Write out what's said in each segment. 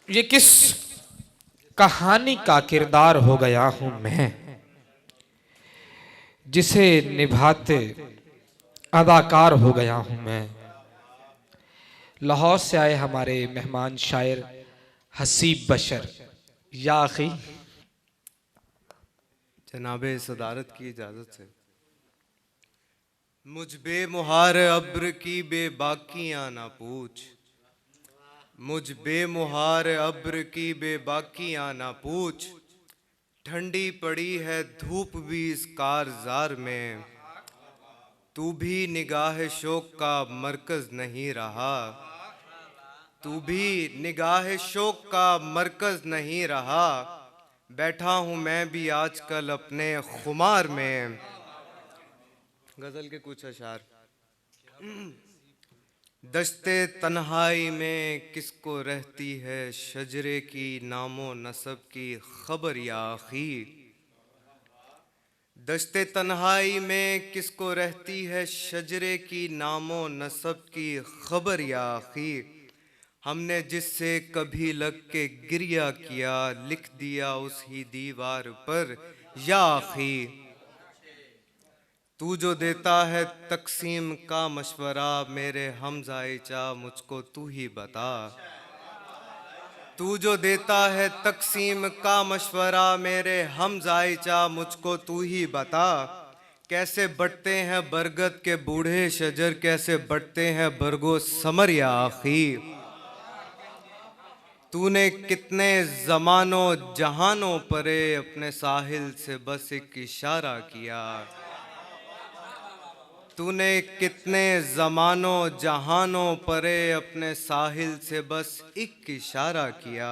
ये किस कहानी का किरदार हो गया हूं मैं, जिसे निभाते अदाकार हो गया हूं मैं। लाहौर से आए हमारे मेहमान शायर हसीब बशर, या अखी जनाबे सदारत की इजाज़त से। मुझ बेमुहार अब्र की बेबाकियाँ ना पूछ, मुझ बेमुहार अब्र की बेबाकियाँ ना पूछ। ठंडी पड़ी है धूप भी इस कारज़ार में, तू भी निगाह शौक का मरकज़ नहीं रहा, तू भी निगाह शौक का मरकज़ नहीं रहा। बैठा हूँ मैं भी आजकल अपने खुमार में। गज़ल के कुछ अशार। दश्ते तन्हाई में किसको रहती है शजरे की नामो नसब की खबर या आखी। दश्ते तन्हाई में किसको रहती है शजरे की नामो नसब की खबर या आखी। हमने जिससे कभी लग के गिरिया किया, लिख दिया उस ही दीवार पर या आखी। तू जो देता है तकसीम का मशवरा, मेरे हमजाइचा मुझको तू ही बता। तू जो देता है तकसीम का मशवरा, मेरे हमजाइचा मुझको तू ही बता। कैसे बढ़ते हैं बरगद के बूढ़े शजर, कैसे बढ़ते हैं बरगो समर या आखी। तूने कितने ज़मानों जहानों परे अपने साहिल से बस एक इशारा किया। तूने कितने ज़मानों जहानों परे अपने साहिल से बस एक इशारा किया।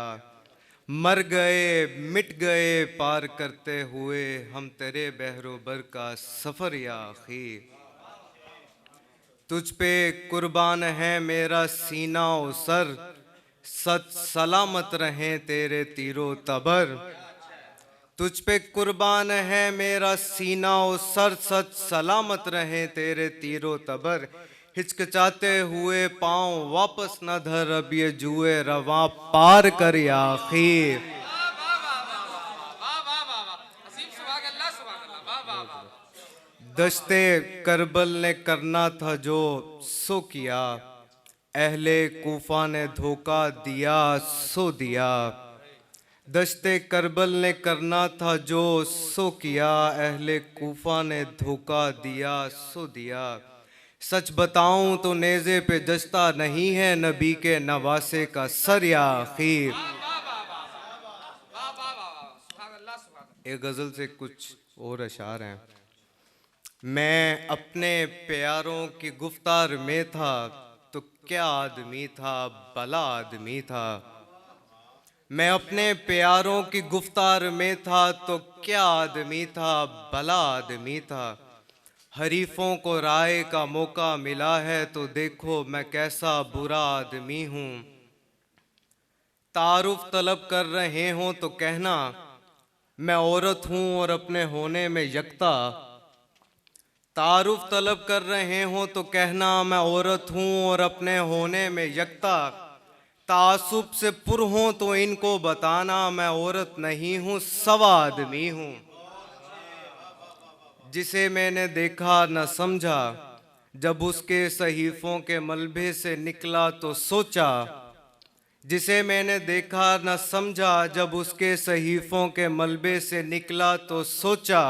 मर गए मिट गए पार करते हुए हम तेरे बहरोबर का सफ़र या आखी। तुझ पे कुर्बान है मेरा सीना और सर, सच सलामत रहें तेरे तीरो तबर। तुझ पे कुर्बान है मेरा सीना और सर, सच सलामत रहे तेरे तीरो तबर। हिचकिचाते हुए पाँव वापस न धर, अब ये जुए रवा पार कर या आखी। दश्ते करबल ने करना था जो सो किया, अहले कूफा ने धोखा दिया सो दिया। दश्ते करबल ने करना था जो सो किया, अहले कूफा ने धोखा दिया सो दिया। सच बताऊं तो नेज़े पे जचता नहीं है नबी के नवासे का सर या आखी। एक गज़ल से कुछ और अशार हैं। मैं अपने प्यारों की गुफ्तार में था तो क्या आदमी था, भला आदमी था। मैं अपने प्यारों की गुफ्तार में था तो क्या आदमी था, भला आदमी था। हरीफों को राय का मौका मिला है तो देखो मैं कैसा बुरा आदमी हूँ। तारुफ तलब कर रहे हों तो कहना मैं औरत हूँ और अपने होने में यकता। तारुफ तलब कर रहे हों तो कहना मैं औरत हूँ और अपने होने में यकता। तासुब से पुर हों तो इनको बताना मैं औरत नहीं हूँ सवा आदमी हूँ। जिसे मैंने देखा न समझा, जब उसके सहीफों के मलबे से निकला तो सोचा। जिसे मैंने देखा न समझा, जब उसके सहीफों के मलबे से निकला तो सोचा।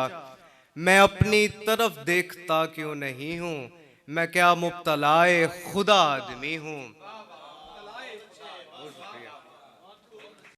मैं अपनी तरफ देखता क्यों नहीं हूँ, मैं क्या मुब्तलाए खुदा आदमी हूँ।